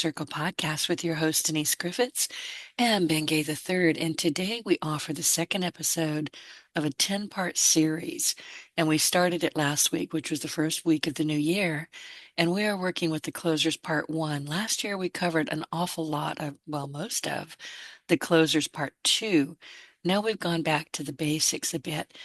Circle podcast with your host, Denise Griffitts and Ben Gay III. And today we offer the second episode of a 10-part series. And we started it last week, which was the first week of the new year. And we are working with the closers part one. Last year we covered an awful lot of, well, most of the closers part two. Now we've gone back to the basics a bit.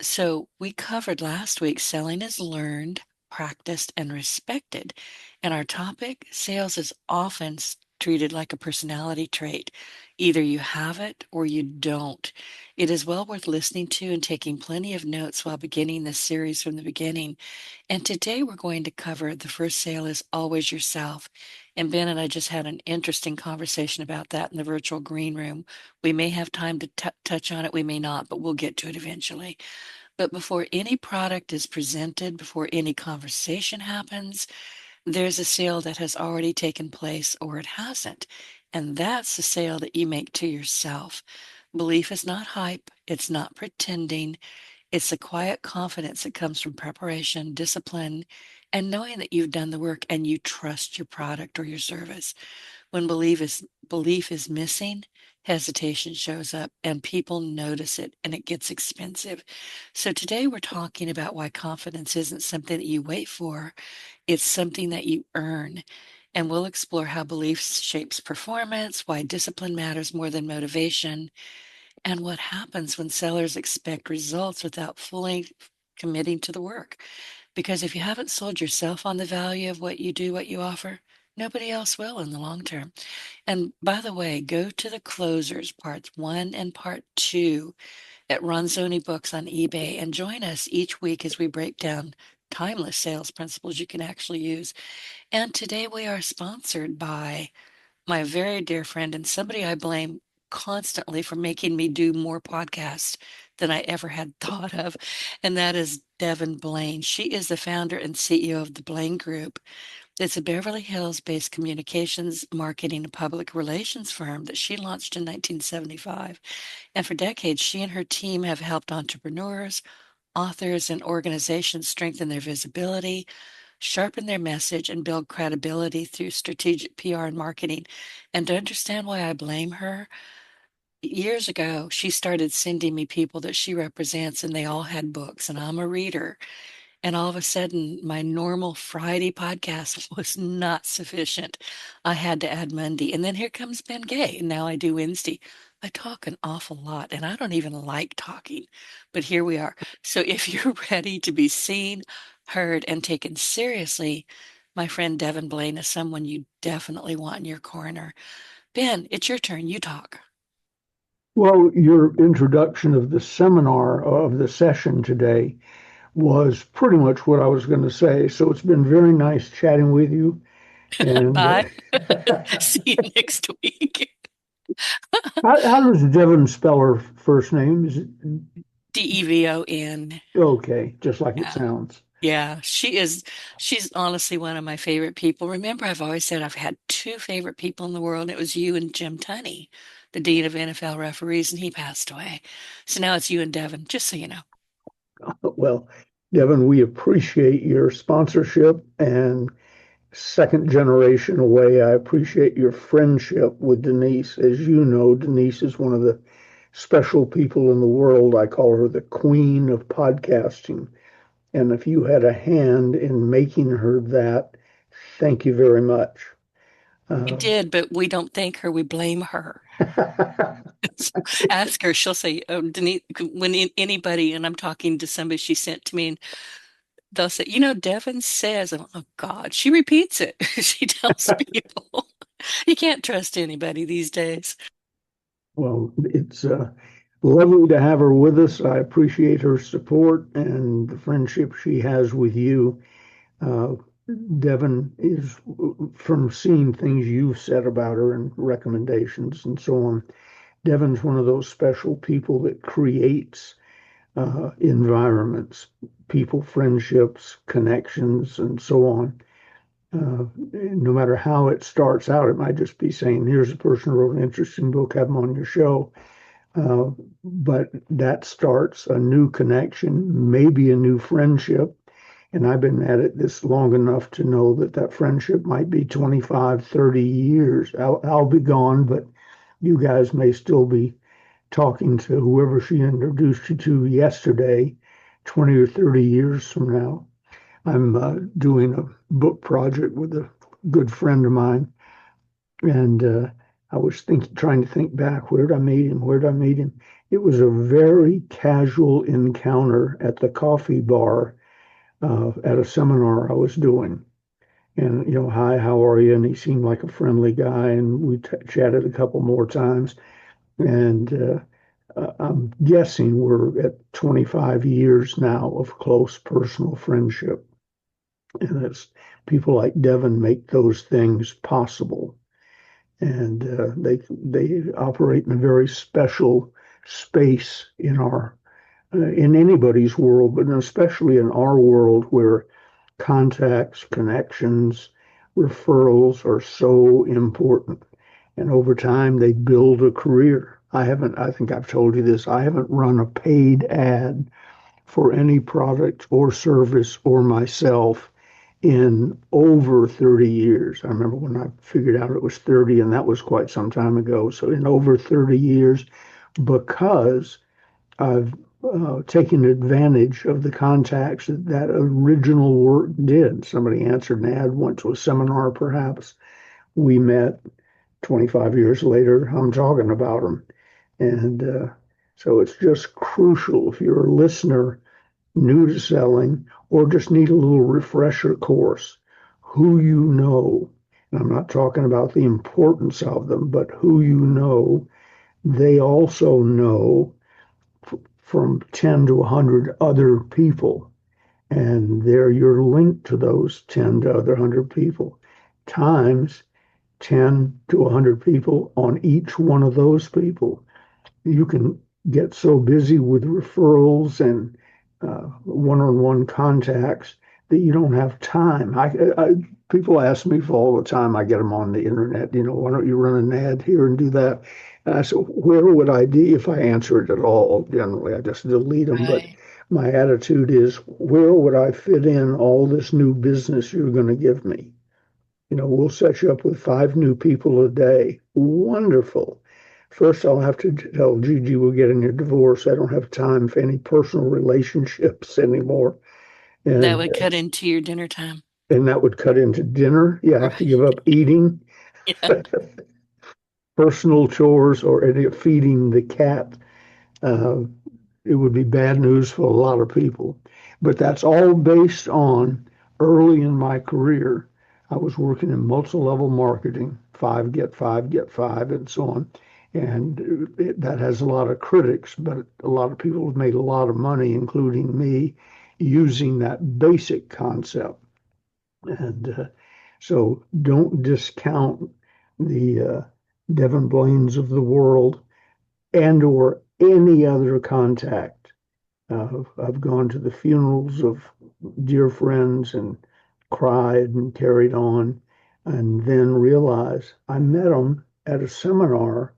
So we covered last week selling is learned, practiced, and respected. And our topic, sales is often treated like a personality trait. Either you have it or you don't. It is well worth listening to and taking plenty of notes while beginning this series from the beginning. And today we're going to cover the first sale is always yourself. And Ben and I just had an interesting conversation about that in the virtual green room. We may have time to touch on it, we may not, but we'll get to it eventually. But before any product is presented, before any conversation happens, there's a sale that has already taken place or it hasn't. And that's the sale that you make to yourself. Belief is not hype. It's not pretending. It's a quiet confidence that comes from preparation, discipline, and knowing that you've done the work and you trust your product or your service. When belief is missing, hesitation shows up and people notice it and it gets expensive. So today we're talking about why confidence isn't something that you wait for, it's something that you earn. And we'll explore how belief shapes performance, why discipline matters more than motivation, and what happens when sellers expect results without fully committing to the work. Because if you haven't sold yourself on the value of what you do, what you offer, nobody else will in the long term. And by the way, go to the closers, parts one and part two at Ronzoni Books on eBay and join us each week as we break down timeless sales principles you can actually use. And today we are sponsored by my very dear friend and somebody I blame constantly for making me do more podcasts than I ever had thought of, and that is Devin Blaine. She is the founder and CEO of the Blaine Group. It's a Beverly Hills-based communications, marketing, and public relations firm that she launched in 1975. And for decades, she and her team have helped entrepreneurs, authors, and organizations strengthen their visibility, sharpen their message, and build credibility through strategic PR and marketing. And to understand why I blame her, years ago, she started sending me people that she represents, and they all had books, and I'm a reader. And all of a sudden, my normal Friday podcast was not sufficient. I had to add Monday. And then here comes Ben Gay. And now I do Wednesday. I talk an awful lot, and I don't even like talking. But here we are. So if you're ready to be seen, heard, and taken seriously, my friend Devin Blaine is someone you definitely want in your corner. Ben, it's your turn. You talk. Well, your introduction of the seminar of the session today was pretty much what I was going to say. So it's been very nice chatting with you. And Bye. See you next week. how does Devon spell her first name? Is it Devon. okay, just like it Yeah. sounds? Yeah, she's honestly one of my favorite people. Remember, I've always said I've had two favorite people in the world, and it was you and Jim Tunney, the dean of NFL referees, and he passed away. So now it's you and Devin, just so you know. Well, Devon, we appreciate your sponsorship and second generation away. I appreciate your friendship with Denise. As you know, Denise is one of the special people in the world. I call her the queen of podcasting. And if you had a hand in making her that, thank you very much. We Uh, did, but we don't thank her, we blame her. So ask her, she'll say, oh, Denise, when anybody, and I'm talking to somebody she sent to me, and they'll say, Devin says, oh God, she repeats it. She tells people. You can't trust anybody these days. well, it's lovely to have her with us. I appreciate her support and the friendship she has with you. Uh, Devin is, from seeing things you've said about her and recommendations and so on, Devin's one of those special people that creates environments, people, friendships, connections, and so on. No matter how it starts out, it might just be saying, here's a person who wrote an interesting book, have them on your show. But that starts a new connection, maybe a new friendship. And I've been at it this long enough to know that that friendship might be 25, 30 years. I'll be gone, but you guys may still be talking to whoever she introduced you to yesterday, 20 or 30 years from now. I'm doing a book project with a good friend of mine, and I was trying to think back, where did I meet him? Where did I meet him? It was a very casual encounter at the coffee bar at a seminar I was doing. And, hi, how are you? And he seemed like a friendly guy, and we chatted a couple more times. And I'm guessing we're at 25 years now of close personal friendship. And it's people like Devin make those things possible. And they operate in a very special space in our in anybody's world, but especially in our world where contacts, connections, referrals are so important. And over time, they build a career. I think I've told you this, I haven't run a paid ad for any product or service or myself in over 30 years. I remember when I figured out it was 30, and that was quite some time ago. So, in over 30 years, because I've taken advantage of the contacts that that original work did. Somebody answered an ad, went to a seminar, perhaps. We met 25 years later. I'm talking about them. And so it's just crucial if you're a listener new to selling or just need a little refresher course, who you know. And I'm not talking about the importance of them, but who you know, they also know from 10 to 100 other people. And they're your link to those 10 to other 100 people times 10 to 100 people on each one of those people. You can get so busy with referrals and one-on-one contacts that you don't have time. People ask me for all the time. I get them on the internet. Why don't you run an ad here and do that? And I said, where would I be if I answer it at all? Generally, I just delete them. But Right. my attitude is, where would I fit in all this new business you're going to give me? We'll set you up with 5 new people a day. Wonderful. First, I'll have to tell Gigi we're getting a divorce. I don't have time for any personal relationships anymore. That And would cut into your dinner time. and that would cut into dinner. Yeah, I have to give Right. up eating, Yeah. personal chores, or any feeding the cat. Uh, it would be bad news for a lot of people. But that's all based on early in my career. I was working in multi-level marketing, five, get five, get five, and so on. And that has a lot of critics, but a lot of people have made a lot of money, including me, using that basic concept. And so don't discount the Devin Blaines of the world and or any other contact. I've gone to the funerals of dear friends and cried and carried on, and then realized I met them at a seminar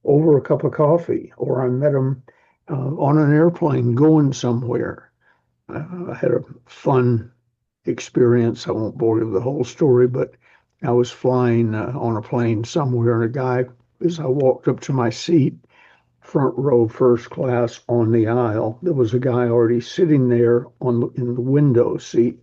over a cup of coffee, or I met them on an airplane going somewhere. I had a fun experience. I won't bore you with the whole story, but I was flying on a plane somewhere, and a guy, as I walked up to my seat, front row, first class on the aisle, there was a guy already sitting there in the window seat.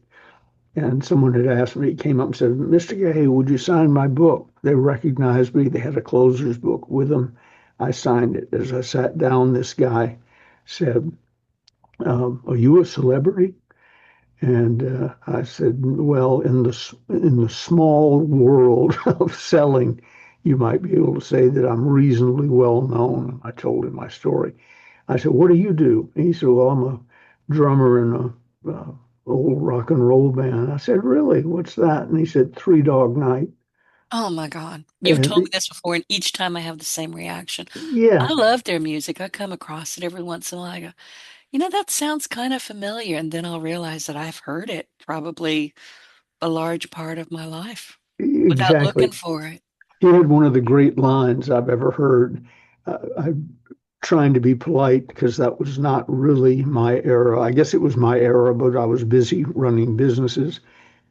And someone had asked me, came up and said, Mr. Gay, would you sign my book? They recognized me. They had a closer's book with them. I signed it. As I sat down, this guy said, are you a celebrity? And I said, well, in the small world of selling, you might be able to say that I'm reasonably well known. I told him my story. I said, what do you do? And he said, well, I'm a drummer in a old rock and roll band. I said, really? What's that? And he said, Three Dog Night. Oh my God. You've told me And this before, and each time I have the same reaction. yeah, I love their music. I come across it every once in a while. I go, that sounds kind of familiar. And then I'll realize that I've heard it probably a large part of my life without looking exactly. for it. He had one of the great lines I've ever heard. I trying to be polite because that was not really my era. I guess it was my era, but I was busy running businesses.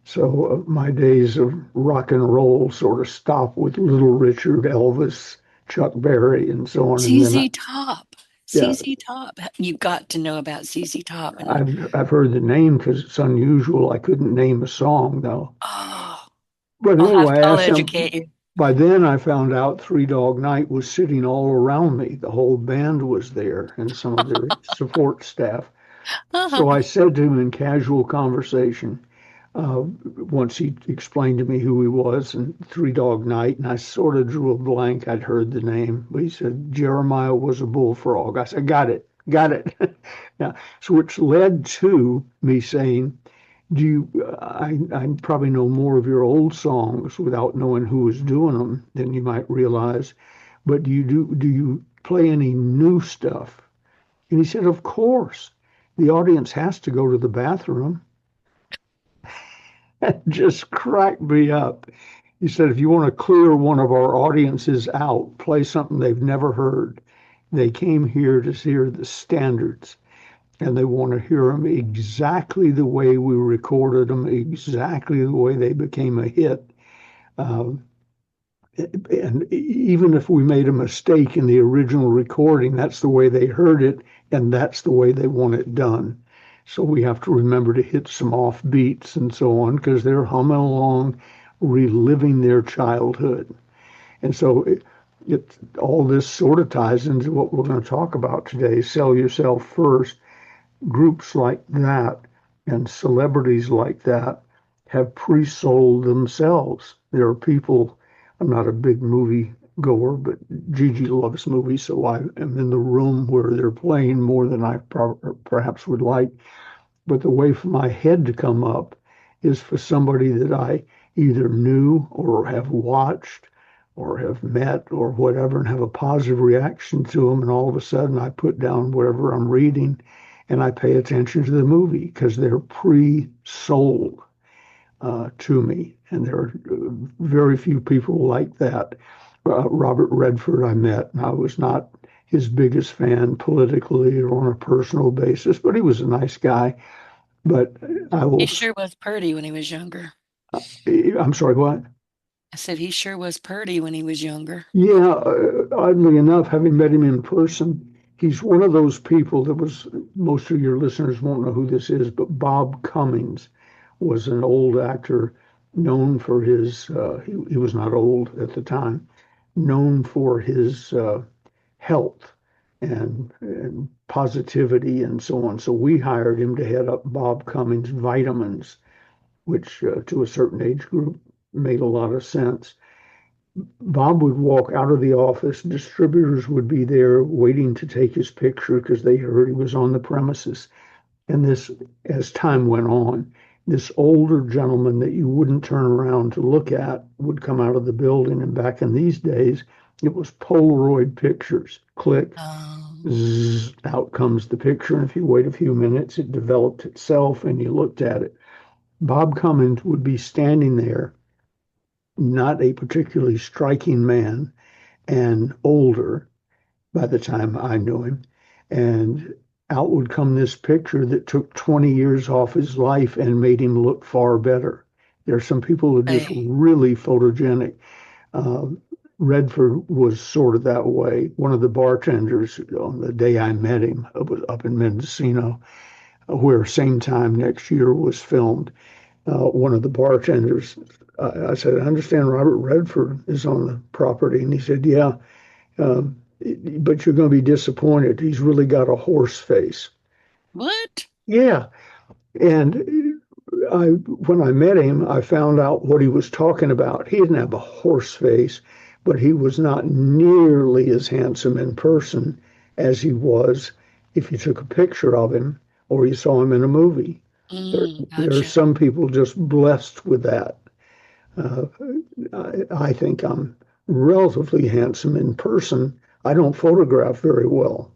So my days of rock and roll sort of stopped with Little Richard, Elvis, Chuck Berry, and so on. And then, ZZ Top. yeah, ZZ Top. You got to know about ZZ Top. And I've heard the name because it's unusual. I couldn't name a song though. oh, But anyway, I I'll asked him. educate you. By then, I found out Three Dog Night was sitting all around me. The whole band was there and some of their support staff. So I said to him in casual conversation, uh, once he explained to me who he was and Three Dog Night, and I sort of drew a blank. I'd heard the name, but he said Jeremiah was a bullfrog. I said, got it, got it. Yeah, so which led to me saying, do you, I probably know more of your old songs without knowing who was doing them than you might realize, but do you play any new stuff? And he said, of course. The audience has to go to the bathroom. Just cracked me up. He said, if you want to clear one of our audiences out, play something they've never heard. They came here to hear the standards and they want to hear them exactly the way we recorded them, exactly the way they became a hit. Uh, and even if we made a mistake in the original recording, that's the way they heard it, and that's the way they want it done. So we have to remember to hit some off beats and so on because they're humming along, reliving their childhood. And so all this sort of ties into what we're going to talk about today. Sell yourself first. Groups like that and celebrities like that have pre-sold themselves. There are people, I'm not a big movie goer, but Gigi loves movies, so I am in the room where they're playing more than I perhaps would like. But the way for my head to come up is for somebody that I either knew or have watched or have met or whatever and have a positive reaction to them. And all of a sudden I put down whatever I'm reading and I pay attention to the movie because they're pre-sold to me. And there are very few people like that. Robert Redford I met, and I was not his biggest fan politically or on a personal basis, but he was a nice guy. But I He will, sure was purty when he was younger. I'm sorry, what? I said he sure was purty when he was younger. Yeah, oddly enough, having met him in person, he's one of those people that was, most of your listeners won't know who this is, but Bob Cummings was an old actor known for his, he was not old at the time, known for his health and positivity and so on. So we hired him to head up Bob Cummings Vitamins, which to a certain age group made a lot of sense. Bob would walk out of the office, distributors would be there waiting to take his picture because they heard he was on the premises. And this, as time went on, this older gentleman that you wouldn't turn around to look at would come out of the building. And back in these days, it was Polaroid pictures. Click, Um, zzz, out comes the picture. And if you wait a few minutes, it developed itself and you looked at it. Bob Cummins would be standing there, not a particularly striking man and older by the time I knew him. And out would come this picture that took 20 years off his life and made him look far better. There are some people who are just hey, really photogenic. Uh, Redford was sort of that way. One of the bartenders on the day I met him was up in Mendocino, where same time next year was filmed. One of the bartenders, I said, I understand Robert Redford is on the property. And he said, yeah, um, but you're going to be disappointed. He's really got a horse face. what? Yeah. And when I met him, I found out what he was talking about. He didn't have a horse face, but he was not nearly as handsome in person as he was if you took a picture of him or you saw him in a movie. There are Gotcha. some people just blessed with that. Uh, I think I'm relatively handsome in person. I don't photograph very well.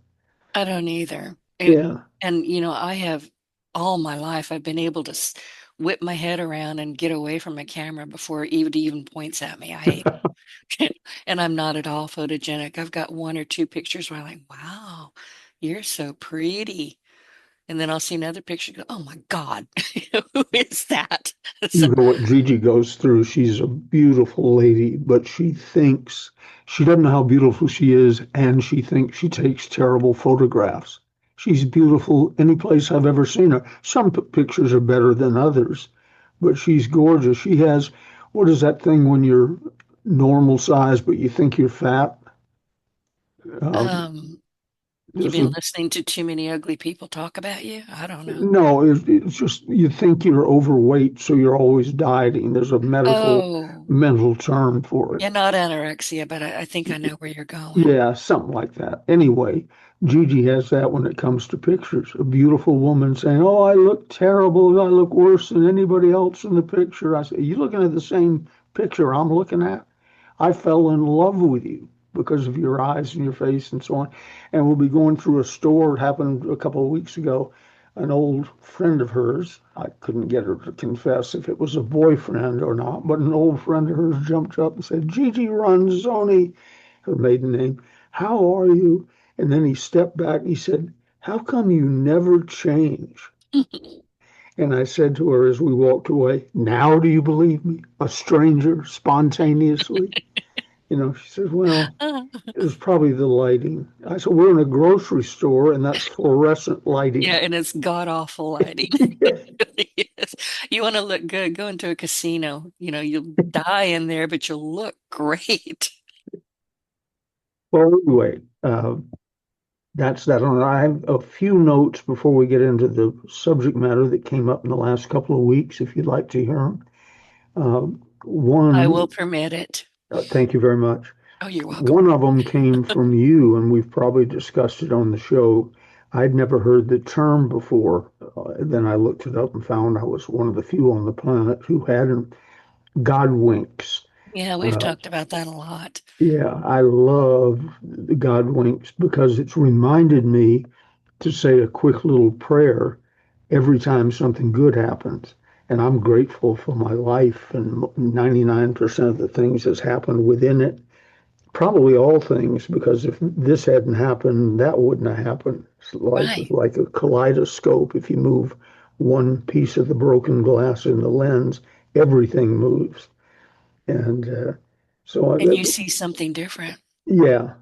I don't either. Yeah. And I have all my life I've been able to whip my head around and get away from a camera before it even points at me. I hate it. And I'm not at all photogenic. I've got one or two pictures where I'm like, wow, you're so pretty. And then I'll see another picture and go, oh my God, who is that? So, You know what Gigi goes through. She's a beautiful lady, but she thinks she doesn't know how beautiful she is, and she thinks she takes terrible photographs. She's beautiful any place I've ever seen her. Some pictures are better than others, but she's gorgeous. She has, what is that thing when you're normal size, but you think you're fat? Um, um, you've there's been a listening to too many ugly people talk about you? I don't know. No, it's just you think you're overweight, so you're always dieting. There's a medical Oh, mental term for it. yeah, not anorexia, but I think I know where you're going. Yeah, something like that. Anyway, Gigi has that when it comes to pictures. A beautiful woman saying, "Oh, I look terrible. I look worse than anybody else in the picture." I say, "You looking at the same picture I'm looking at? I fell in love with you because of your eyes and your face and so on." And we'll be going through a store. It happened a couple of weeks ago. An old friend of hers, I couldn't get her to confess if it was a boyfriend or not, but an old friend of hers jumped up and said, "Gigi Ronzoni," her maiden name, "how are you?" And then he stepped back and he said, "How come you never change?" And I said to her as we walked away, "Now do you believe me? A stranger spontaneously?" She says, "Well, it was probably the lighting." I said, "We're in a grocery store and that's fluorescent Yeah, lighting." and it's god awful lighting. It really is. You want to look good, go into a casino. You'll die in there, but you'll look great. Well, anyway, that's that. I have a few notes before we get into the subject matter that came up in the last couple of weeks, if you'd like to hear them. I will One, permit it. thank you very much. Oh, you're welcome. One of them came from you, and we've probably discussed it on the show. I'd never heard the term before. Then I looked it up and found I was one of the few on the planet who hadn't. God winks. Yeah, we've Uh, talked about that a lot. yeah, I love the God winks because it's reminded me to say a quick little prayer every time something good happens. And I'm grateful for my life and 99% of the things that's happened within it. Probably all things, because if this hadn't happened, that wouldn't have happened. Life is Right. like a kaleidoscope. If you move one piece of the broken glass in the lens, everything moves. And And you see something different. yeah.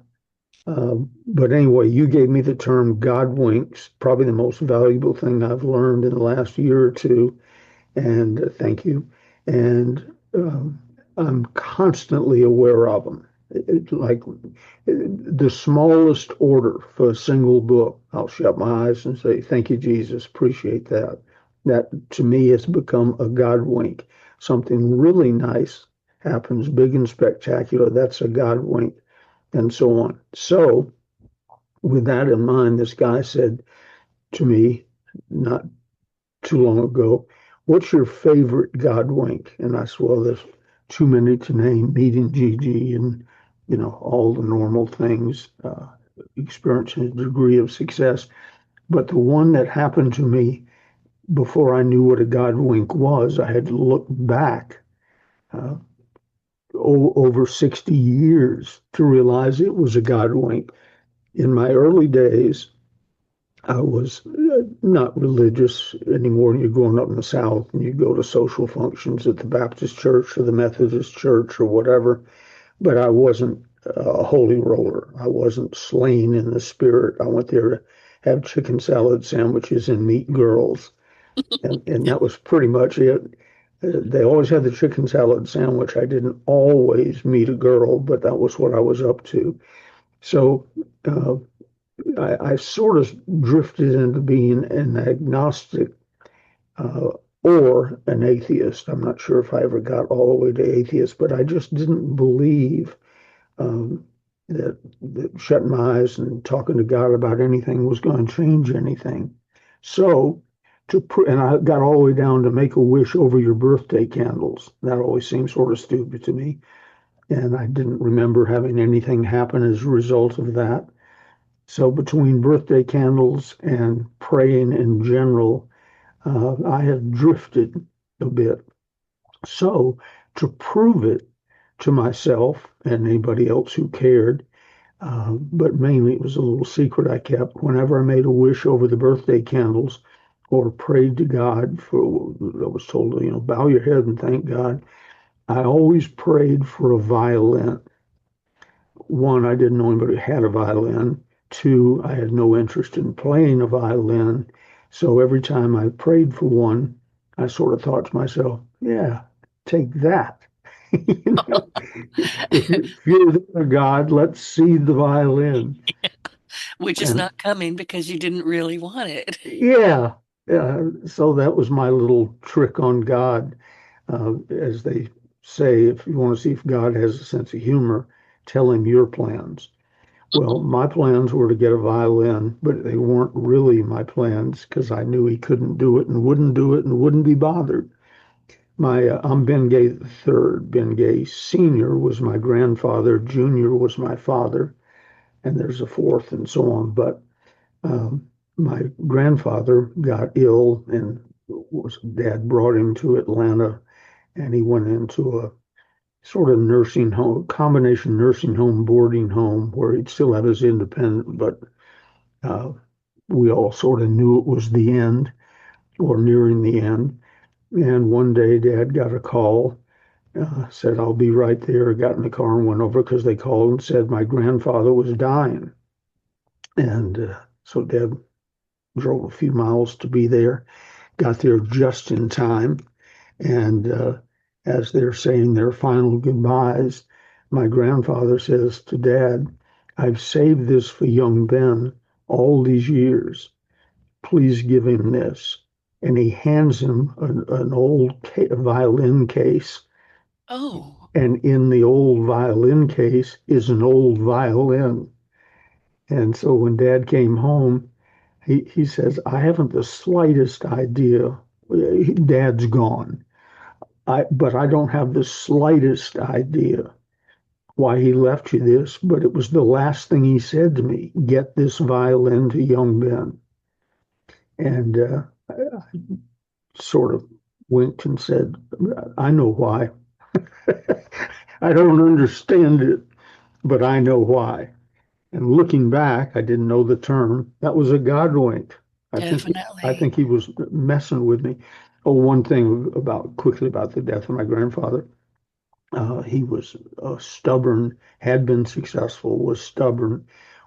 But anyway, you gave me the term God winks, probably the most valuable thing I've learned in the last year or two. And thank you. And I'm constantly aware of them. Like the smallest order for a single book, I'll shut my eyes and say, "Thank you, Jesus. Appreciate that." That to me has become a God wink. Something really nice happens, big and spectacular. That's a God wink, and so on. So, with that in mind, this guy said to me, not too long ago, "What's your favorite God wink?" And I said, "Well, there's too many to name, meeting Gigi and, all the normal things, experiencing a degree of success. But the one that happened to me before I knew what a God wink was, I had to look back uh, over 60 years to realize it was a God wink. In my early days, I was not religious anymore. You're growing up in the South and you go to social functions at the Baptist church or the Methodist church or whatever, but I wasn't a holy roller. I wasn't slain in the spirit. I went there to have chicken salad sandwiches and meet girls. And that was pretty much it. They always had the chicken salad sandwich. I didn't always meet a girl, but that was what I was up to. So uh, I sort of drifted into being an agnostic uh, or an atheist. I'm not sure if I ever got all the way to atheist, but I just didn't believe um, that shutting my eyes and talking to God about anything was going to change anything. So, and I got all the way down to make a wish over your birthday candles. That always seemed sort of stupid to me. And I didn't remember having anything happen as a result of that. So between birthday candles and praying in general, I have drifted a bit. So to prove it, to myself and anybody else who cared. But mainly it was a little secret I kept. Whenever I made a wish over the birthday candles or prayed to God for, I was told, bow your head and thank God. I always prayed for a violin. One, I didn't know anybody who had a violin. Two, I had no interest in playing a violin. So every time I prayed for one, I sort of thought to myself, yeah, take that. You know, if you're there, God, let's see the violin. Which is And not coming because you didn't really want it. yeah, so that was my little trick on God. As they say, if you want to see if God has a sense of humor, tell him your plans. Well, my plans were to get a violin, but they weren't really my plans because I knew he couldn't do it and wouldn't do it and wouldn't be bothered. I'm Ben Gay the third. Ben Gay Senior was my grandfather. Junior was my father, and there's a fourth and so on. But um, my grandfather got ill, and Dad brought him to Atlanta, and he went into a sort of nursing home, combination nursing home, boarding home, where he'd still have his independent, but uh, we all sort of knew it was the end or nearing the end. And one day, Dad got a call, said, I'll be right there. Got in the car and went over because they called and said my grandfather was dying. And so Dad drove a few miles to be there, got there just in time. And as they're saying their final goodbyes, my grandfather says to Dad, I've saved this for young Ben all these years. Please give him this. And he hands him an old violin case. Oh, And in the old violin case is an old violin. And so when Dad came home, he says, I haven't the slightest idea. Dad's gone. But I don't have the slightest idea why he left you this, but it was the last thing he said to me, get this violin to young Ben. And I sort of winked and said, I know why. I don't understand it, but I know why. And looking back, I didn't know the term. That was a God wink. I think I definitely. think he was messing with me. Oh, one thing about quickly about the death of my grandfather. He was stubborn, had been successful, was stubborn,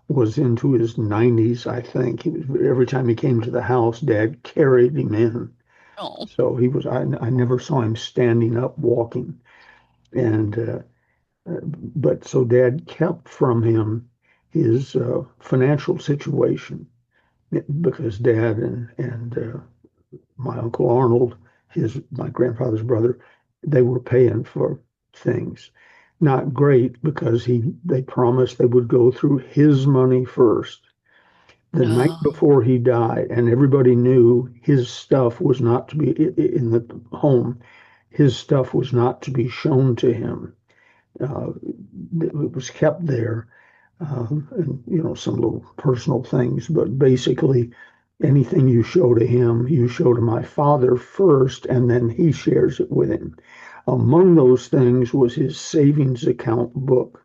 was into his 90s, I think. Every time he came to the house, Dad carried him in. Oh, So I never saw him standing up walking. And, but so Dad kept from him his financial situation because Dad and my Uncle Arnold, my grandfather's brother, they were paying for things. Not great because they promised they would go through his money first. The night no. before he died, and everybody knew his stuff was not to be in the home. His stuff was not to be shown to him. Uh, it was kept there, and some little personal things, but basically anything you show to him, you show to my father first, and then he shares it with him. Among those things was his savings account book.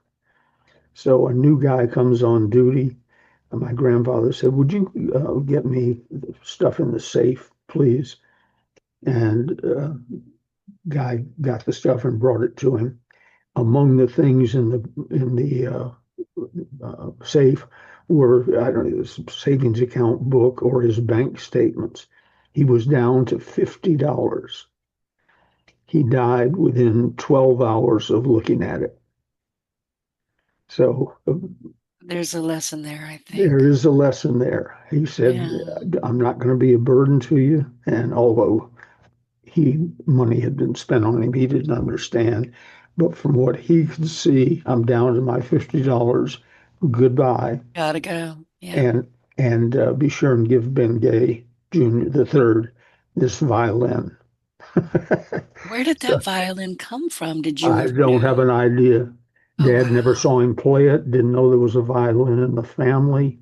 So a new guy comes on duty. My grandfather said, would you get me stuff in the safe, please? And guy got the stuff and brought it to him. Among the things in the safe were, I don't know, his savings account book or his bank statements. He was down to $50. He died within 12 hours of looking at it. So There's a lesson there, I there think. is a lesson there. He said, Yeah. I'm not going to be a burden to you. And although money had been spent on him, he didn't understand. But from what he could see, I'm down to my $50. Goodbye. Gotta go. Yep. and and be sure and give Ben Gay Jr. the third this violin. Where did So that violin come from? Did you I ever don't have know? an idea. Oh, Dad never wow. saw him play it, didn't know there was a violin in the family.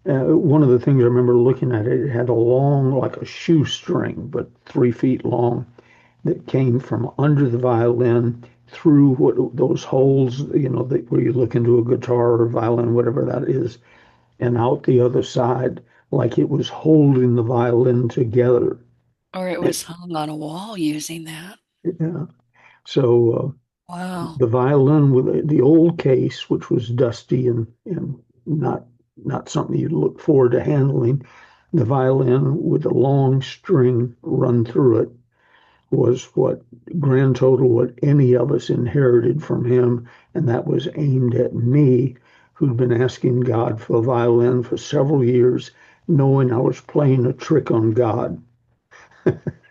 One of the things I remember looking at it, it had a long, like a shoestring, but 3 feet long, that came from under the violin through those holes, where you look into a guitar or violin, whatever that is, and out the other side, like it was holding the violin together. Or it And, was hung on a wall using that. yeah. So Wow. the violin with the old case, which was dusty and not something you'd look forward to handling, the violin with a long string run through it was what grand total what any of us inherited from him, and that was aimed at me, who'd been asking God for a violin for several years, knowing I was playing a trick on God.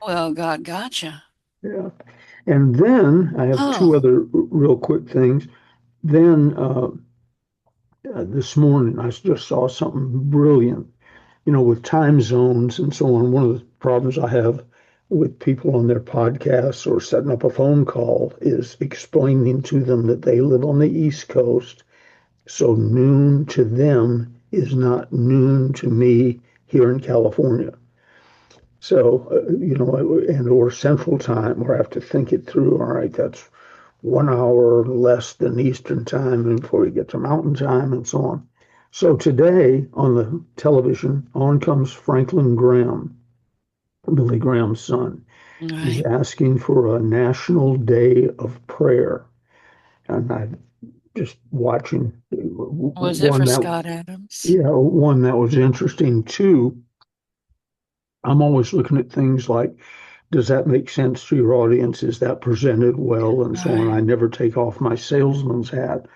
Well, God gotcha. Yeah. And then I have two Oh, other real quick things. Then this morning I just saw something brilliant. With time zones and so on. One of the problems I have with people on their podcasts or setting up a phone call is explaining to them that they live on the East Coast. So noon to them is not noon to me here in California. So, and or Central Time, where I have to think it through. All right, that's 1 hour less than Eastern Time before you get to Mountain Time and so on. So today on the television, on comes Franklin Graham, Billy Graham's son. He's right. asking for a national day of prayer. And I'm just watching Was it one for that, Scott Adams? yeah, one that was interesting too. I'm always looking at things like, does that make sense to your audience? Is that presented well? And so on. Right. I never take off my salesman's hat.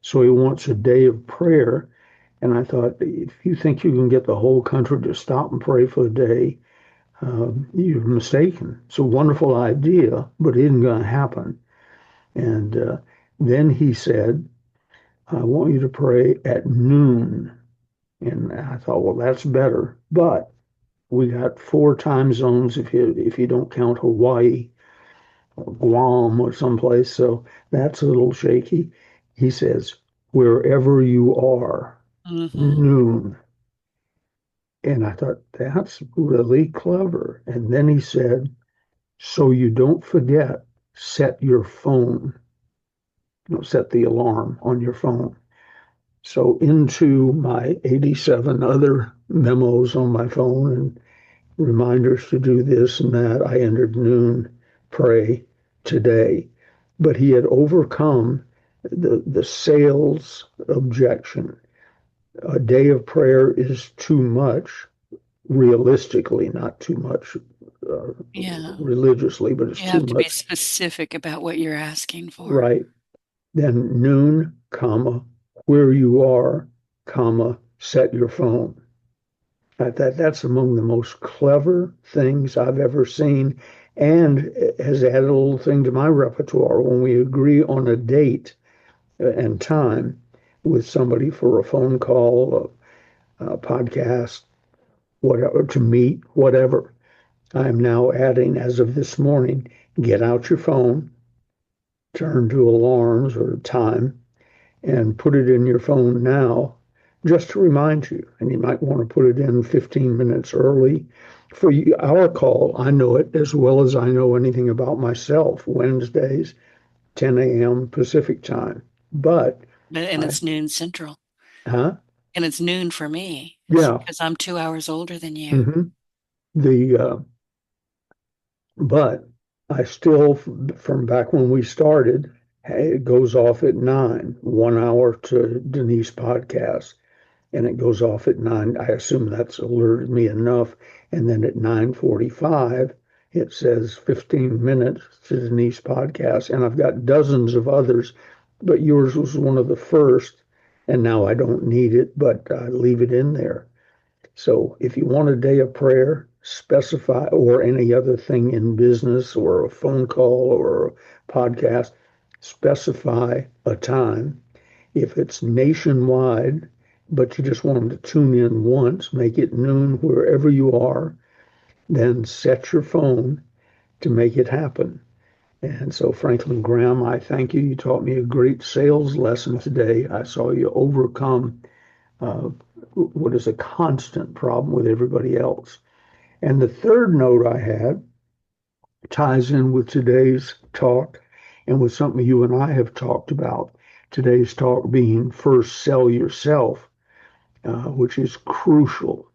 So he wants a day of prayer. And I thought, if you think you can get the whole country to stop and pray for a day, you're mistaken. It's a wonderful idea, but it isn't going to happen. And then he said, I want you to pray at noon. And I thought, well, that's better. But we got four time zones if you don't count Hawaii, or Guam, or someplace. So that's a little shaky. He says, wherever you are, Mm-hmm. noon. And I thought, that's really clever. And then he said, so you don't forget, set your phone, set the alarm on your phone. So into my 87 other memos on my phone and reminders to do this and that, I entered noon, pray today. But he had overcome the sales objection. A day of prayer is too much, realistically, not too much uh, Yeah. religiously, but it's You too have to be much, specific about what you're asking for. right? Then noon, comma, where you are, comma, set your phone. That's among the most clever things I've ever seen, and has added a little thing to my repertoire. When we agree on a date and time with somebody for a phone call, a podcast, whatever, to meet, whatever, I'm now adding, as of this morning, get out your phone, turn to alarms or time, and put it in your phone now just to remind you. And you might want to put it in 15 minutes early. For you, our call, I know it as well as I know anything about myself. Wednesdays, 10 a.m. Pacific time. But And I, it's noon central. huh? And it's noon for me. It's Yeah. because I'm 2 hours older than you. hmm The But I still, from back when we started, hey, it goes off at 9, 1 hour to Denise podcast, and it goes off at 9. I assume that's alerted me enough. And then at 9:45, it says 15 minutes to Denise podcast. And I've got dozens of others, but yours was one of the first. And now I don't need it, but I leave it in there. So if you want a day of prayer, specify, or any other thing in business or a phone call or a podcast, specify a time. If it's nationwide, but you just want them to tune in once, make it noon wherever you are, then set your phone to make it happen. And so, Franklin Graham, I thank you. You taught me a great sales lesson today. I saw you overcome uh, what is a constant problem with everybody else. And the third note I had ties in with today's talk, and with something you and I have talked about. Today's talk being first sell yourself, which is crucial.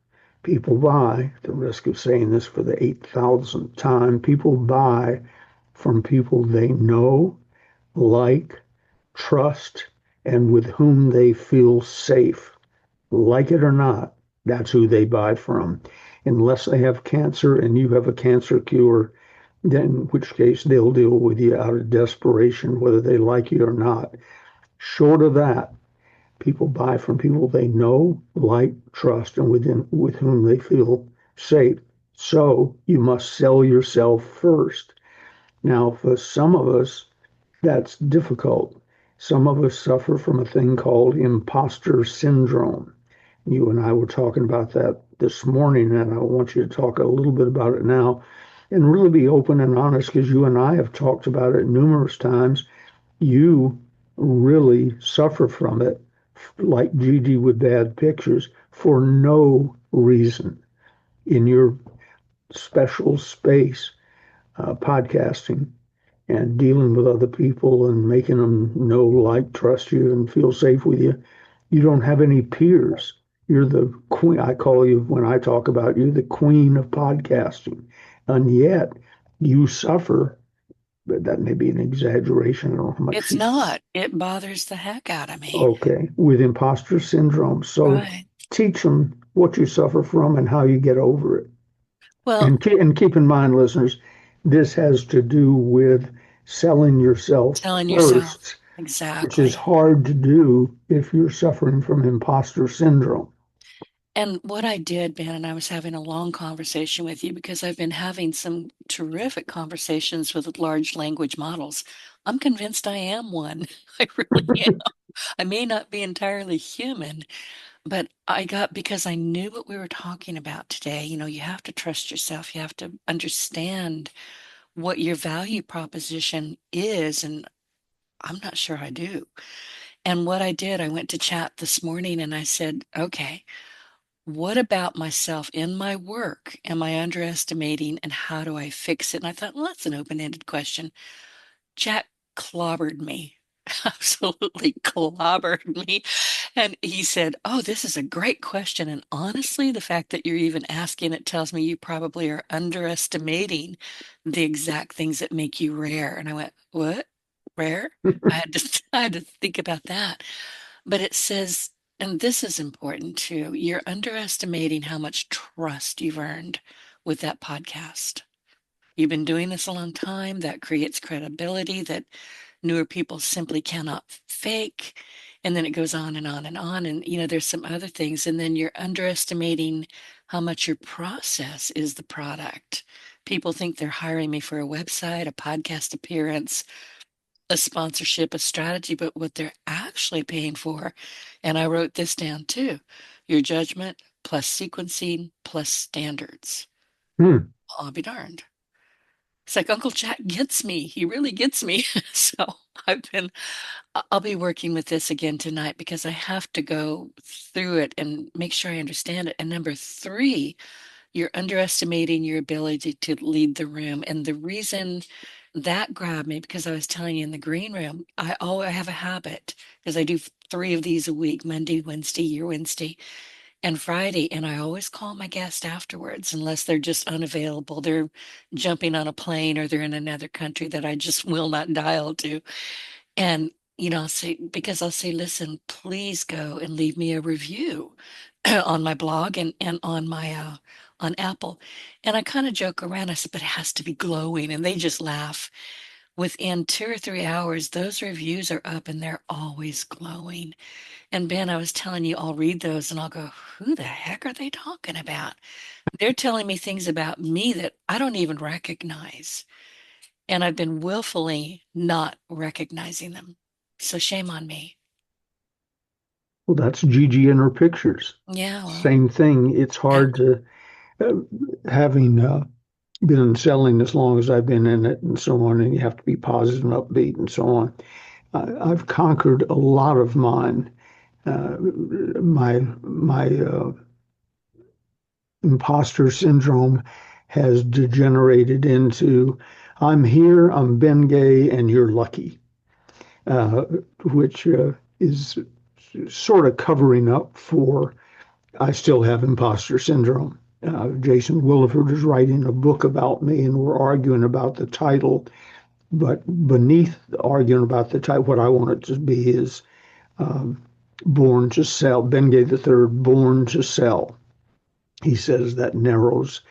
People buy, at the risk of saying this for the 8,000th time, people buy from people they know, like, trust, and with whom they feel safe. Like it or not, that's who they buy from. Unless they have cancer and you have a cancer cure, then in which case they'll deal with you out of desperation, whether they like you or not. Short of that, people buy from people they know, like, trust, and with whom they feel safe. So you must sell yourself first. Now, for some of us, that's difficult. Some of us suffer from a thing called imposter syndrome. You and I were talking about that this morning, and I want you to talk a little bit about it now and really be open and honest because you and I have talked about it numerous times. You really suffer from it, like Gigi with bad pictures, for no reason in your special space, podcasting and dealing with other people and making them know, like, trust you, and feel safe with you. You don't have any peers. You're the queen. I call you, when I talk about you, the queen of podcasting. And yet you suffer, but that may be an exaggeration. I don't know how much It's you, not. It bothers the heck out of me. okay, with imposter syndrome. So Right. teach them what you suffer from and how you get over it. Well, And keep in mind, listeners, this has to do with selling yourself telling yourself. first, which is Exactly. hard to do if you're suffering from imposter syndrome. And what I did, Ben, and I was having a long conversation with you because I've been having some terrific conversations with large language models. I'm convinced I am one. I really am. I may not be entirely human, but I got, because I knew what we were talking about today. You have to trust yourself. You have to understand what your value proposition is. And I'm not sure I do. And what I did, I went to chat this morning and I said, okay, what about myself in my work am I underestimating and how do I fix it? And I thought, well, that's an open-ended question. Chat clobbered me. Absolutely clobbered me. And he said, oh, this is a great question. And honestly, the fact that you're even asking it tells me you probably are underestimating the exact things that make you rare. And I went, what? Rare? I had to think about that. But it says, and this is important too, you're underestimating how much trust you've earned with that podcast. You've been doing this a long time. That creates credibility that newer people simply cannot fake. And then it goes on and on and on. And, there's some other things. And then you're underestimating how much your process is the product. People think they're hiring me for a website, a podcast appearance, a sponsorship, a strategy, but what they're actually paying for. And I wrote this down too, your judgment plus sequencing plus standards. Hmm. I'll be darned. It's like Uncle Jack gets me. He really gets me. So I'll be working with this again tonight because I have to go through it and make sure I understand it. And number three, you're underestimating your ability to lead the room. And the reason that grabbed me, because I was telling you in the green room, I have a habit because I do three of these a week, Monday, Wednesday, your Wednesday, and Friday. And I always call my guest afterwards, unless they're just unavailable. They're jumping on a plane or they're in another country that I just will not dial to. And I'll say, because I'll say, listen, please go and leave me a review on my blog and on my on Apple. And I kind of joke around. I said, but it has to be glowing. And they just laugh. Within 2 or 3 hours, those reviews are up and they're always glowing. And Ben, I was telling you, I'll read those and I'll go, who the heck are they talking about? They're telling me things about me that I don't even recognize. And I've been willfully not recognizing them. So shame on me. Well, that's Gigi in her pictures. Yeah, well, Same thing. It's hard exactly. to, uh, having been in selling as long as I've been in it and so on, and you have to be positive and upbeat and so on. I've conquered a lot of mine. My imposter syndrome has degenerated into I'm here, I'm Ben Gay, and you're lucky, uh, which is sort of covering up for I still have imposter syndrome. Jason Williford is writing a book about me, and we're arguing about the title. But beneath arguing about the title, what I want it to be is um, Born to Sell. Ben Gay the Third, Born to Sell. He says that narrows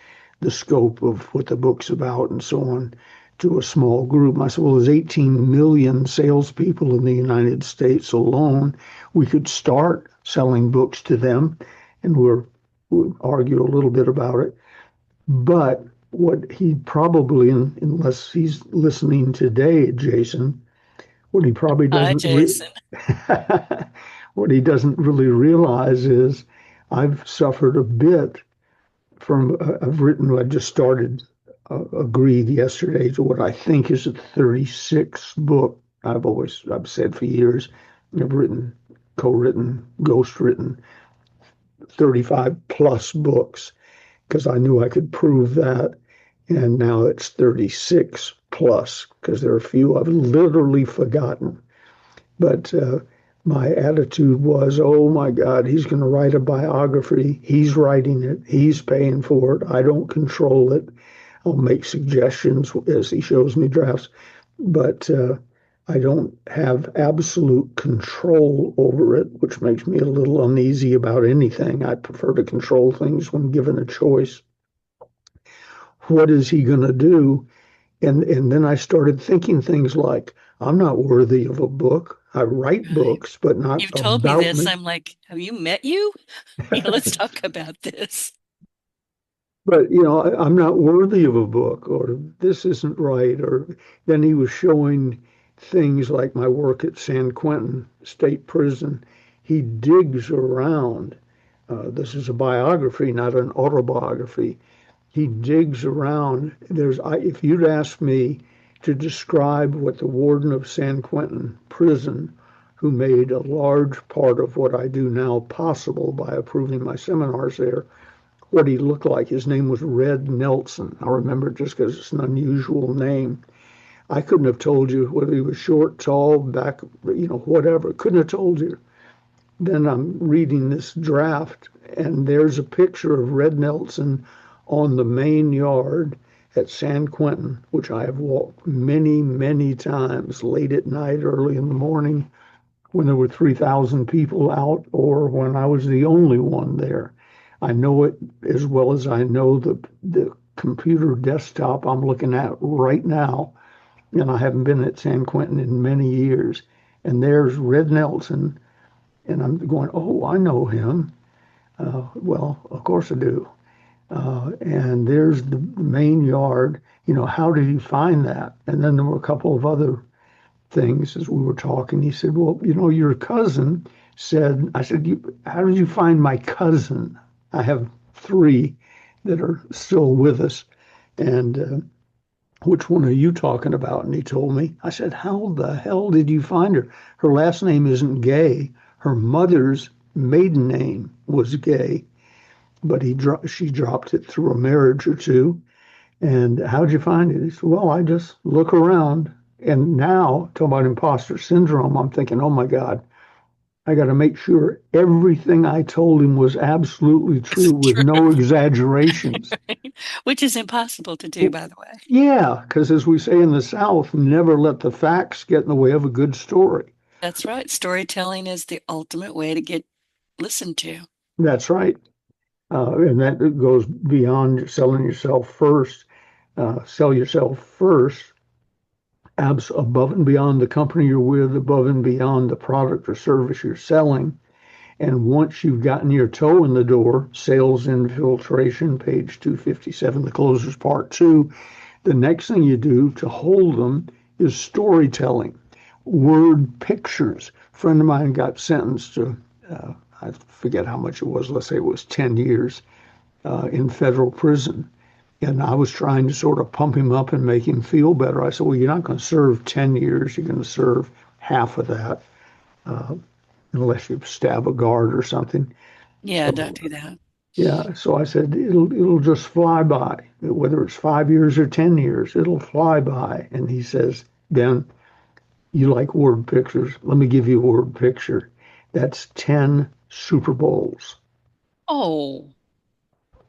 the scope of what the book's about and so on to a small group. I said, well, there's 18 million salespeople in the United States alone. We could start selling books to them, and we'll argue a little bit about it. But what he probably, unless he's listening today, Jason, what he probably Hi, doesn't Jason. what he doesn't really realize is I've suffered a bit from I've written, I just started, agreed yesterday to what I think is a 36th book. I've said for years, I've written, co-written, ghost-written 35 plus books because I knew I could prove that. And now it's 36 plus because there are a few I've literally forgotten. But my attitude was, oh my God, he's going to write a biography. He's writing it. He's paying for it. I don't control it. I'll make suggestions as he shows me drafts, but I don't have absolute control over it, which makes me a little uneasy about anything. I prefer to control things when given a choice. What is he going to do? And then I started thinking things like, I'm not worthy of a book. I write Right. books, but not You've told me about this. me. I'm like, have you met you? Yeah, let's talk about this. But I'm not worthy of a book, or this isn't right. Or then he was showing things like my work at San Quentin State Prison. He digs around. This is a biography, not an autobiography. He digs around. If you'd asked me to describe what the warden of San Quentin prison, who made a large part of what I do now possible by approving my seminars there, what he looked like. His name was Red Nelson. I remember it just because it's an unusual name. I couldn't have told you whether he was short, tall, back, whatever. Couldn't have told you. Then I'm reading this draft, and there's a picture of Red Nelson on the main yard at San Quentin, which I have walked many, many times late at night, early in the morning, when there were 3,000 people out, or when I was the only one there. I know it as well as I know the computer desktop I'm looking at right now, and I haven't been at San Quentin in many years. And there's Red Nelson, and I'm going, oh, I know him. Well, of course I do. And there's the main yard. How did you find that? And then there were a couple of other things as we were talking. He said, well, your cousin said, I said, how did you find my cousin? I have three that are still with us. And which one are you talking about? And he told me. I said, how the hell did you find her? Her last name isn't Gay. Her mother's maiden name was Gay, but she dropped it through a marriage or two. And how'd you find it? He said, well, I just look around. And now, talking about imposter syndrome, I'm thinking, oh my God, I got to make sure everything I told him was absolutely It's true with true, no exaggerations. right? Which is impossible to do, by the way. Yeah, because as we say in the South, never let the facts get in the way of a good story. That's right. Storytelling is the ultimate way to get listened to. That's right. And that goes beyond selling yourself first. Sell yourself first, above and beyond the company you're with, above and beyond the product or service you're selling. And once you've gotten your toe in the door, sales infiltration, page 257, the closers part two, the next thing you do to hold them is storytelling, word pictures. A friend of mine got sentenced to, I forget how much it was, let's say it was 10 years in federal prison. And I was trying to sort of pump him up and make him feel better. I said, well, you're not going to serve 10 years. You're going to serve half of that, uh, unless you stab a guard or something. Yeah, don't So do that. Yeah, so I said it'll just fly by, whether it's 5 years or 10 years, it'll fly by. And he says, Ben, you like word pictures. Let me give you a word picture. That's 10 Super Bowls. Oh,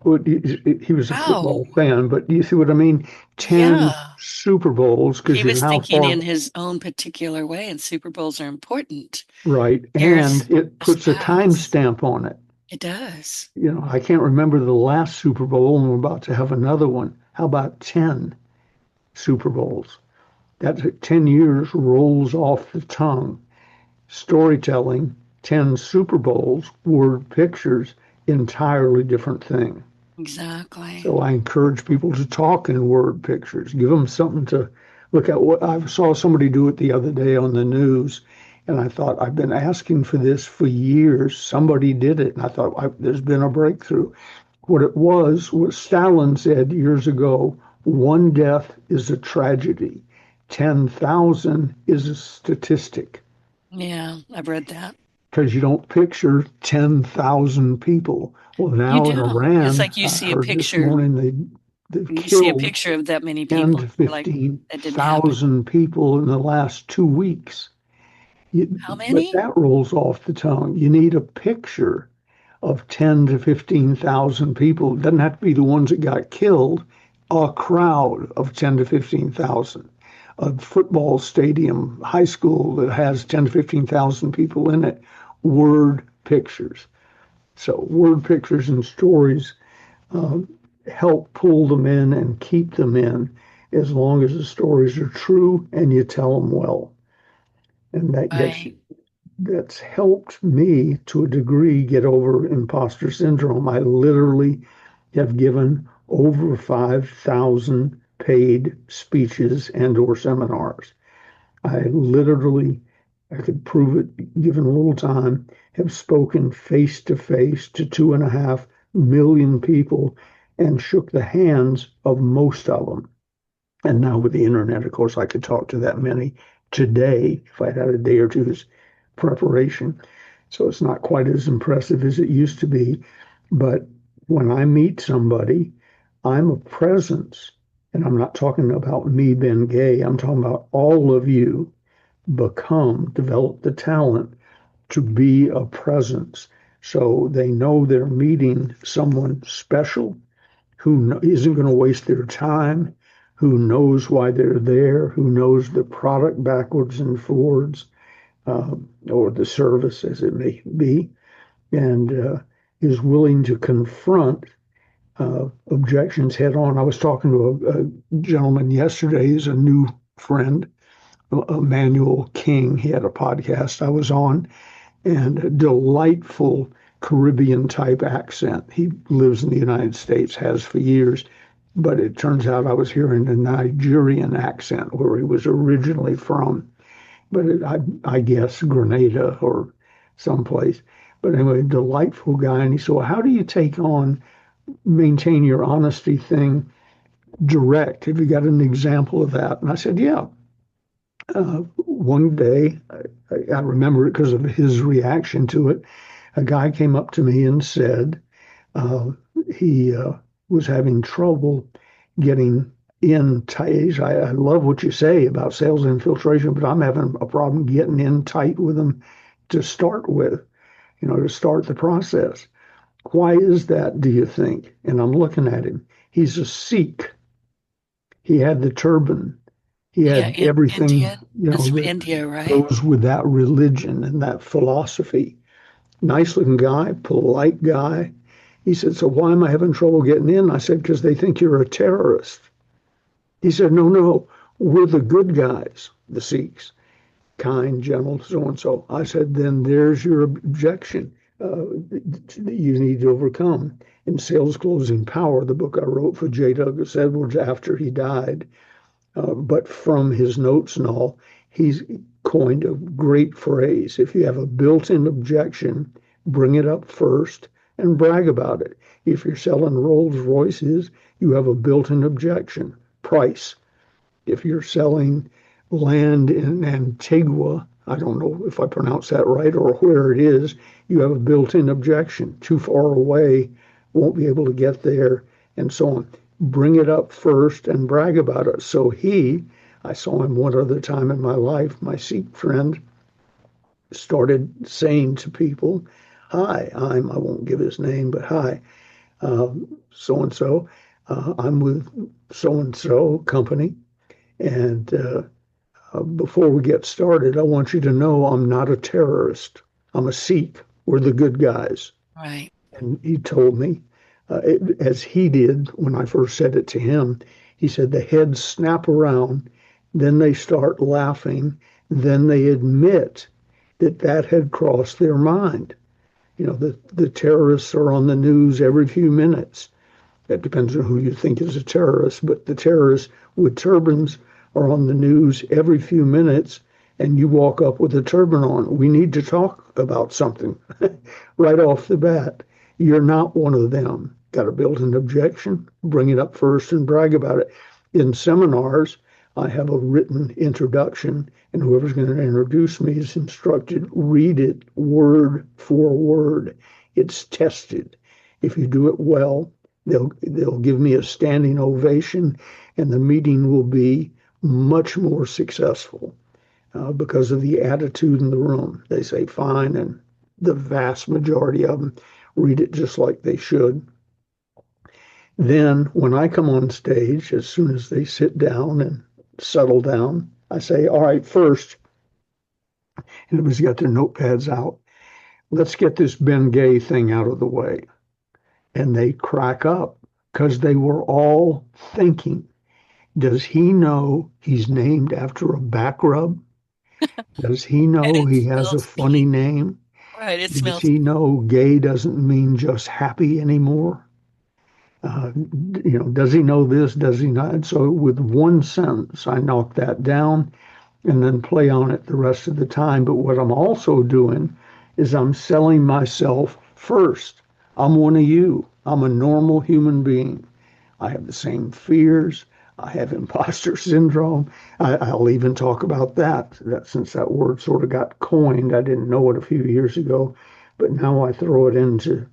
Well, he was a wow. football fan, but do you see what I mean? 10 Yeah. Super Bowls, He because you're was how thinking far in his own particular way, and Super Bowls are important. right, Years and it just puts a pass. timestamp on it. It does. I can't remember the last Super Bowl, and we're about to have another one. How about 10 Super Bowls? That 10 years rolls off the tongue. Storytelling, 10 Super Bowls, word pictures, entirely different thing. Exactly. So I encourage people to talk in word pictures, give them something to look at. What I saw somebody do it the other day on the news, and I thought, I've been asking for this for years. Somebody did it, and I thought, there's been a breakthrough. What it was what Stalin said years ago: one death is a tragedy, 10,000 is a statistic. Yeah, I've read that. Because you don't picture 10,000 people. Well, You now in don't. It's Iran, like you I see a heard this picture, morning they've you see a killed picture of that many 10 people, to and you're like, that didn't happen. 15,000 people in the last 2 weeks. How But many? that rolls off the tongue. You need a picture of 10 to 15,000 people. It doesn't have to be the ones that got killed, a crowd of 10 to 15,000. A football stadium, high school that has 10 to 15,000 people in it. Word pictures. So, word pictures and stories help pull them in and keep them in as long as the stories are true and you tell them well. And Right. that's helped me to a degree get over imposter syndrome. I literally have given over 5,000 paid speeches and or seminars. I literally, I could prove it given a little time, have spoken face to face to 2.5 million people and shook the hands of most of them. And now with the internet, of course, I could talk to that many today if I had a day or two's preparation. So it's not quite as impressive as it used to be. But when I meet somebody, I'm a presence. And I'm not talking about me, Ben Gay. I'm talking about all of you develop the talent to be a presence. So they know they're meeting someone special who isn't going to waste their time, who knows why they're there, who knows the product backwards and forwards, uh, or the service as it may be, and is willing to confront objections head on. I was talking to a gentleman yesterday, he's a new friend, Emmanuel King. He had a podcast I was on, and a delightful Caribbean type accent. He lives in the United States, has for years, but it turns out I was hearing a Nigerian accent where he was originally from, but I guess Grenada or someplace. But anyway, delightful guy. And he said, well, how do you maintain your honesty thing direct? Have you got an example of that? And I said, yeah. One day, I remember it because of his reaction to it. A guy came up to me and said uh, he was having trouble getting in tight. I love what you say about sales infiltration, but I'm having a problem getting in tight with them to start with, to start the process. Why is that, do you think? And I'm looking at him. He's a Sikh. He had the turban. He Yeah, had everything, Indian. That's from that India, right? goes with that religion and that philosophy. Nice looking guy, polite guy. He said, so why am I having trouble getting in? I said, because they think you're a terrorist. He said, no, no, we're the good guys, the Sikhs, kind, gentle, so and so. I said, then there's your objection that you need to overcome. In Sales Closing Power, the book I wrote for J. Douglas Edwards after he died, but from his notes and all, he's coined a great phrase. If you have a built-in objection, bring it up first and brag about it. If you're selling Rolls Royces, you have a built-in objection. Price. If you're selling land in Antigua, I don't know if I pronounce that right or where it is, you have a built-in objection. Too far away, won't be able to get there, and so on. Bring it up first and brag about it. So I saw him one other time in my life, my Sikh friend, started saying to people, "Hi, I won't give his name, but hi, so and so. I'm with so and so company. And before we get started, I want you to know I'm not a terrorist. I'm a Sikh. We're the good guys." Right. And he told me, as he did when I first said it to him, he said the heads snap around, then they start laughing, then they admit that that had crossed their mind. The terrorists are on the news every few minutes. That depends on who you think is a terrorist, but the terrorists with turbans are on the news every few minutes, and you walk up with a turban on. We need to talk about something right off the bat. You're not one of them. Got to build an objection, bring it up first, and brag about it. In seminars, I have a written introduction, and whoever's going to introduce me is instructed, read it word for word. It's tested. If you do it well, they'll give me a standing ovation, and the meeting will be much more successful because of the attitude in the room. They say fine, and the vast majority of them read it just like they should. Then, when I come on stage, as soon as they sit down and settle down, I say, "All right, first," and everybody's got their notepads out, "let's get this Ben Gay thing out of the way." And they crack up because they were all thinking, does he know he's named after a back rub? Does he And know it he has a smells funny pink. name? Right. It Does smells he know gay doesn't mean just happy anymore? Uh, does he know this? Does he not? So with one sentence, I knock that down and then play on it the rest of the time. But what I'm also doing is I'm selling myself first. I'm one of you. I'm a normal human being. I have the same fears. I have imposter syndrome. I'll even talk about that since that word sort of got coined. I didn't know it a few years ago, but now I throw it into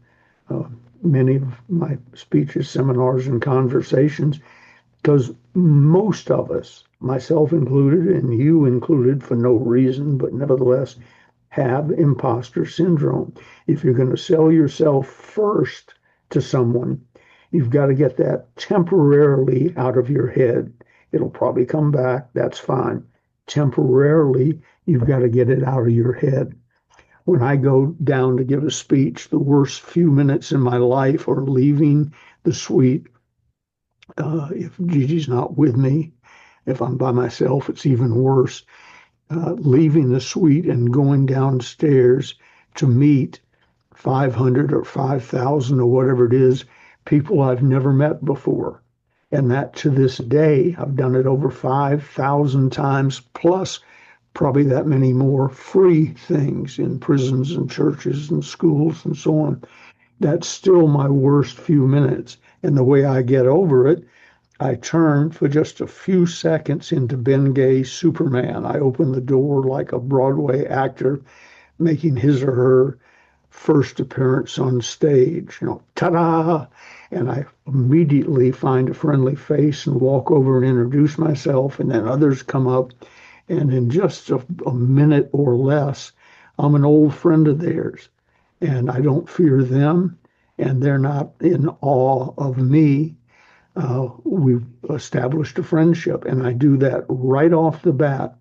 uh, many of my speeches, seminars, and conversations because most of us, myself included, and you included for no reason, but nevertheless, have imposter syndrome. If you're going to sell yourself first to someone, you've got to get that temporarily out of your head. It'll probably come back. That's fine. Temporarily, you've got to get it out of your head. When I go down to give a speech, the worst few minutes in my life are leaving the suite. If Gigi's not with me, if I'm by myself, it's even worse. Leaving the suite and going downstairs to meet 500 or 5,000 or whatever it is, people I've never met before. And that to this day, I've done it over 5,000 times, plus probably that many more free things in prisons and churches and schools and so on. That's still my worst few minutes. And the way I get over it, I turn for just a few seconds into Ben Gay's Superman. I open the door like a Broadway actor making his or her first appearance on stage, ta-da! And I immediately find a friendly face and walk over and introduce myself, and then others come up. And in just a minute or less, I'm an old friend of theirs, and I don't fear them, and they're not in awe of me. We've established a friendship, and I do that right off the bat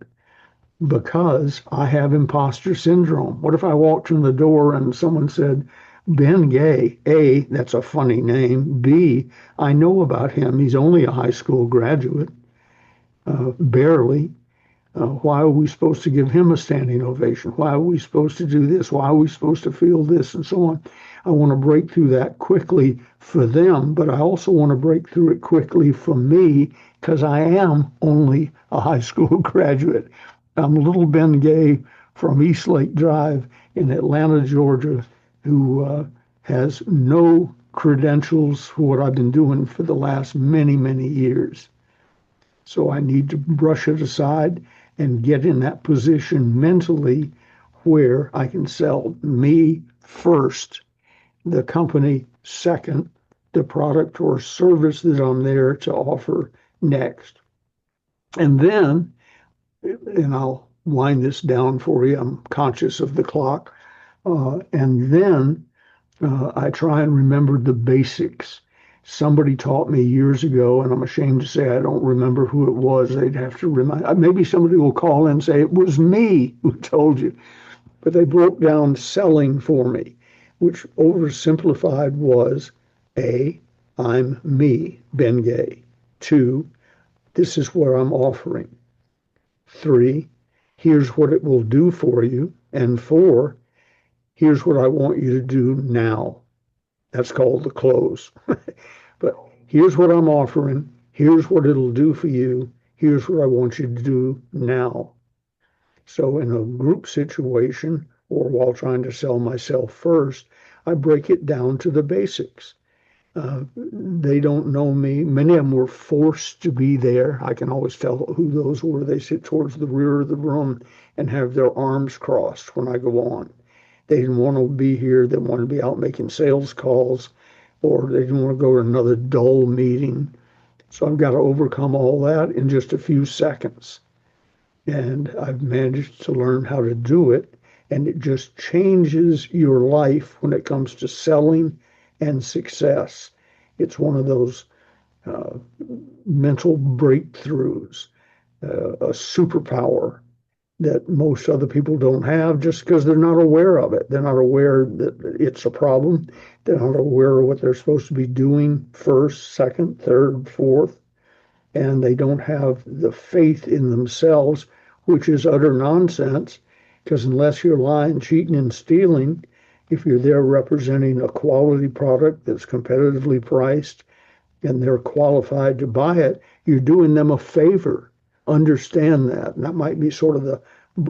because I have imposter syndrome. What if I walked in the door and someone said, Ben Gay, A, that's a funny name. B, I know about him. He's only a high school graduate, barely. Why are we supposed to give him a standing ovation? Why are we supposed to do this? Why are we supposed to feel this and so on? I want to break through that quickly for them, but I also want to break through it quickly for me because I am only a high school graduate. I'm little Ben Gay from East Lake Drive in Atlanta, Georgia, who has no credentials for what I've been doing for the last many, many years. So I need to brush it aside and get in that position mentally where I can sell me first. the company second, the product or service that I'm there to offer next. And then, and I'll wind this down for you, I'm conscious of the clock. And then I try and remember the basics. Somebody taught me years ago, and I'm ashamed to say I don't remember who it was. They'd have to remind. Maybe somebody will call in and say it was me who told you. But they broke down selling for me, which oversimplified was A, I'm me, Ben Gay. Two, this is what I'm offering. Three, here's what it will do for you. And four, here's what I want you to do now. That's called the close. But here's what I'm offering. Here's what it'll do for you. Here's what I want you to do now. So in a group situation or while trying to sell myself first, I break it down to the basics. They don't know me. Many of them were forced to be there. I can always tell who those were. They sit towards the rear of the room and have their arms crossed when I go on. They didn't want to be here. They wanted to be out making sales calls, or they didn't want to go to another dull meeting. So I've got to overcome all that in just a few seconds. And I've managed to learn how to do it. And it just changes your life when it comes to selling and success. It's one of those uh, mental breakthroughs, a superpower that most other people don't have just because they're not aware of it. They're not aware that it's a problem. They're not aware of what they're supposed to be doing first, second, third, fourth, and they don't have the faith in themselves, which is utter nonsense. Because unless you're lying, cheating, and stealing, if you're there representing a quality product that's competitively priced and they're qualified to buy it, you're doing them a favor. Understand that. And that might be sort of the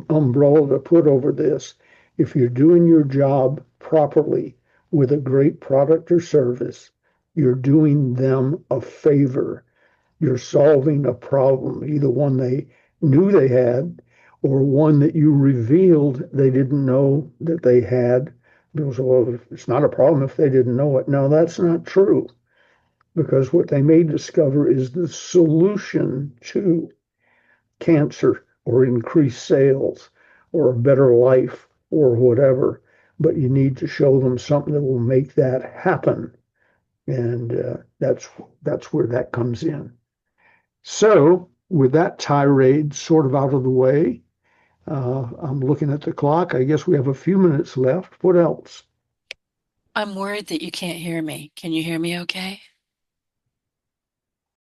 umbrella to put over this. If you're doing your job properly with a great product or service, you're doing them a favor. You're solving a problem, either one they knew they had or one that you revealed they didn't know that they had. People say, well, it's not a problem if they didn't know it. No, that's not true, because what they may discover is the solution to cancer or increased sales or a better life or whatever. But you need to show them something that will make that happen. And that's where that comes in. So, with that tirade sort of out of the way, I'm looking at the clock. I guess we have a few minutes left. What else? I'm worried that you can't hear me. Can you hear me okay?